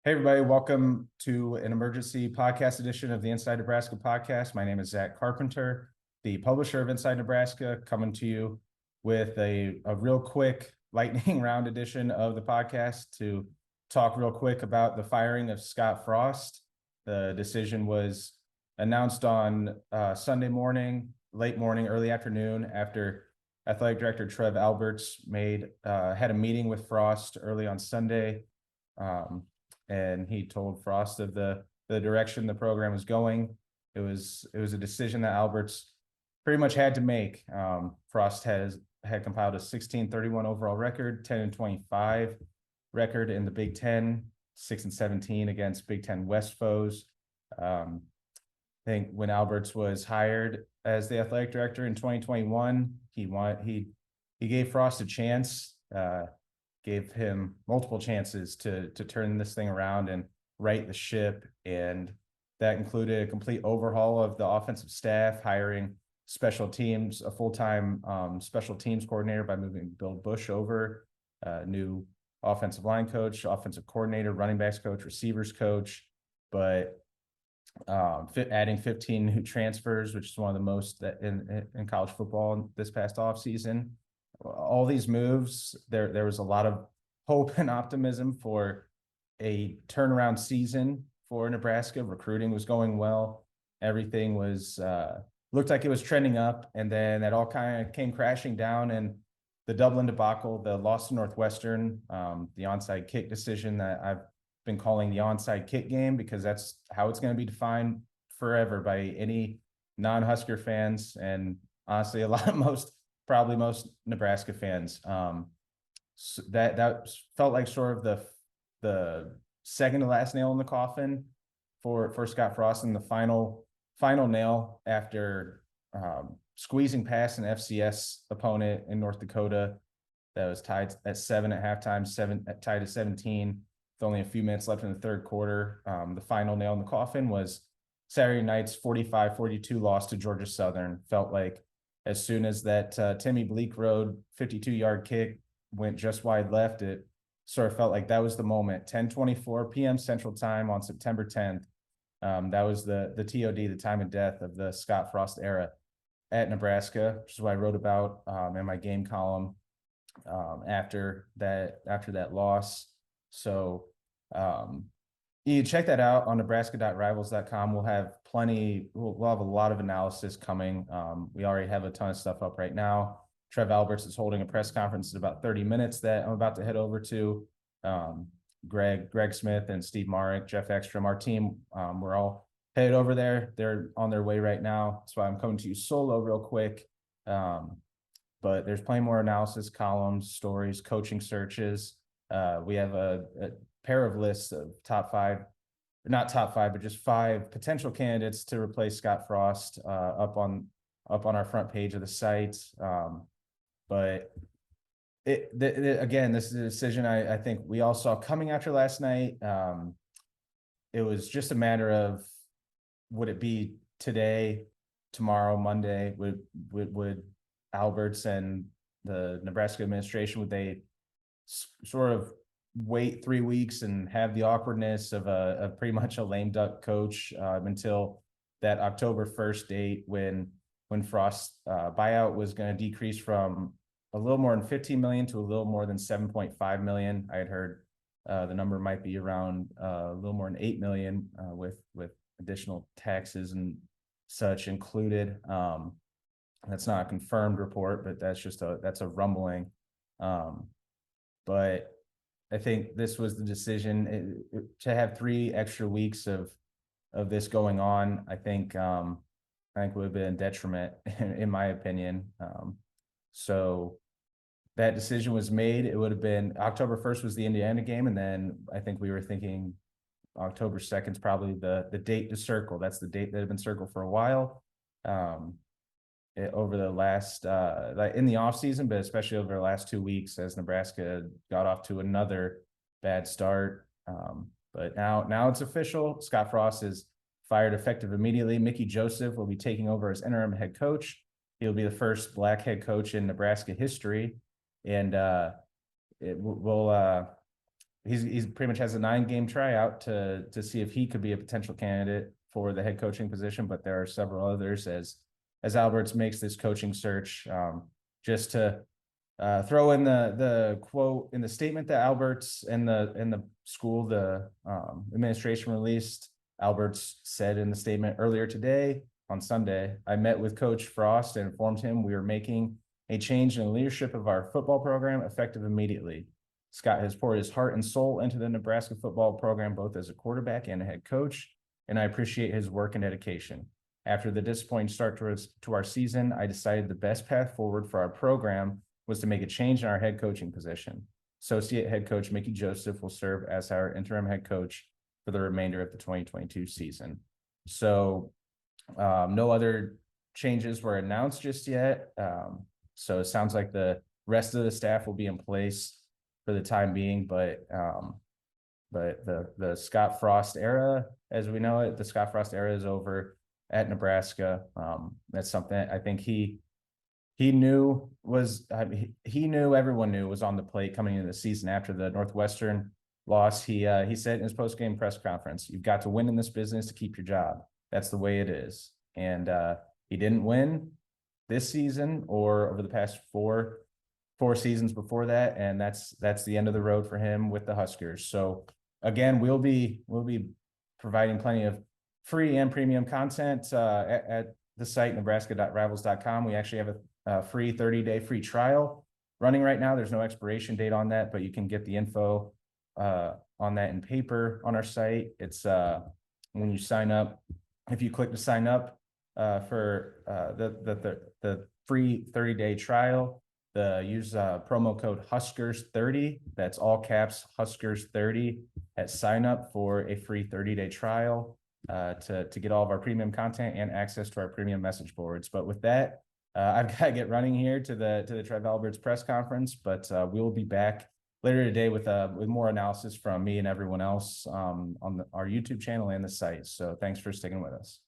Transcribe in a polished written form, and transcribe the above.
Hey, everybody, welcome to an emergency podcast edition of the Inside Nebraska podcast. My name is Zach Carpenter, the publisher of Inside Nebraska, coming to you with a real quick lightning round edition of the podcast to talk real quick about the firing of Scott Frost. The decision was announced on Sunday morning, late morning, early afternoon, after Athletic Director Trev Alberts had a meeting with Frost early on Sunday. And he told Frost of the direction the program was going. It was a decision that Alberts pretty much had to make. Frost had compiled a 16-31 overall record, 10-25 record in the Big Ten, 6-17 against Big Ten West foes. I think when Alberts was hired as the athletic director in 2021, he gave Frost a chance. Gave him multiple chances to turn this thing around and right the ship. And that included a complete overhaul of the offensive staff, hiring special teams, a full-time special teams coordinator by moving Bill Bush over, new offensive line coach, offensive coordinator, running backs coach, receivers coach, but adding 15 new transfers, which is one of the most in college football this past offseason. All these moves, there was a lot of hope and optimism for a turnaround season for Nebraska. Recruiting was going well. Everything was looked like it was trending up, and then that all kind of came crashing down. And the Dublin debacle, the loss to Northwestern, the onside kick decision that I've been calling the onside kick game, because that's how it's going to be defined forever by any non-Husker fans, and honestly, probably most Nebraska fans. So that felt like sort of the second to last nail in the coffin for Scott Frost, and the final nail after squeezing past an FCS opponent in North Dakota that was tied at 7 at halftime, tied at 17, with only a few minutes left in the third quarter. The final nail in the coffin was Saturday night's 45-42 loss to Georgia Southern. Felt like as soon as that Timmy Bleak Road 52-yard kick went just wide left, it sort of felt like that was the moment. 10:24 p.m. Central Time on September 10th. That was the TOD, the time of death of the Scott Frost era at Nebraska, which is what I wrote about in my game column after that loss. So you can check that out on nebraska.rivals.com. We'll have a lot of analysis coming. We already have a ton of stuff up right now. Trev Alberts is holding a press conference in about 30 minutes that I'm about to head over to. Greg Smith and Steve Marek, Jeff Ekstrom, our team, we're all headed over there. They're on their way right now. That's why I'm coming to you solo real quick. But there's plenty more analysis, columns, stories, coaching searches. We have a pair of lists of not top five, but just 5 potential candidates to replace Scott Frost up on our front page of the site. But again, this is a decision I think we all saw coming after last night. It was just a matter of, would it be today, tomorrow, Monday? Would Alberts and the Nebraska administration, would they sort of wait 3 weeks and have the awkwardness of pretty much a lame duck coach until that October 1st date when Frost's buyout was going to decrease from a little more than 15 million to a little more than 7.5 million. I had heard the number might be around a little more than 8 million with additional taxes and such included. That's not a confirmed report, but that's a rumbling. But I think this was the decision to have 3 extra weeks of this going on. I think would have been a detriment in my opinion. So that decision was made. It would have been October 1st was the Indiana game, and then I think we were thinking October 2nd is probably the date to circle. That's the date that had been circled for a while. Over the last in the off season, but especially over the last 2 weeks as Nebraska got off to another bad start. But now it's official. Scott Frost is fired effective immediately. Mickey Joseph will be taking over as interim head coach. He'll be the first Black head coach in Nebraska history, and he's pretty much has a 9-game tryout to see if he could be a potential candidate for the head coaching position, but there are several others as Alberts makes this coaching search. Just to throw in the quote in the statement that Alberts and the school, the administration released. Alberts said in the statement earlier today, on Sunday, I met with Coach Frost and informed him we were making a change in the leadership of our football program effective immediately. Scott has poured his heart and soul into the Nebraska football program, both as a quarterback and a head coach, and I appreciate his work and dedication. After the disappointing start to our season, I decided the best path forward for our program was to make a change in our head coaching position. Associate head coach Mickey Joseph will serve as our interim head coach for the remainder of the 2022 season. So no other changes were announced just yet. So it sounds like the rest of the staff will be in place for the time being, but the Scott Frost era, as we know it, the Scott Frost era is over at Nebraska. That's something I think he knew was, he knew, everyone knew was on the plate coming into the season after the Northwestern loss. He said in his post-game press conference, "You've got to win in this business to keep your job. That's the way it is." And he didn't win this season or over the past four seasons before that, and that's the end of the road for him with the Huskers. So again, we'll be providing plenty of free and premium content at the site nebraska.rivals.com. We actually have a free 30-day free trial running right now. There's no expiration date on that, but you can get the info on that in paper on our site. It's when you sign up, if you click to sign up for the free 30-day trial, use promo code Huskers30. That's all caps Huskers30 at sign up for a free 30-day trial to get all of our premium content and access to our premium message boards. But with that, I've got to get running here to the Trev Alberts press conference, but we will be back later today with more analysis from me and everyone else on our YouTube channel and the site. So thanks for sticking with us.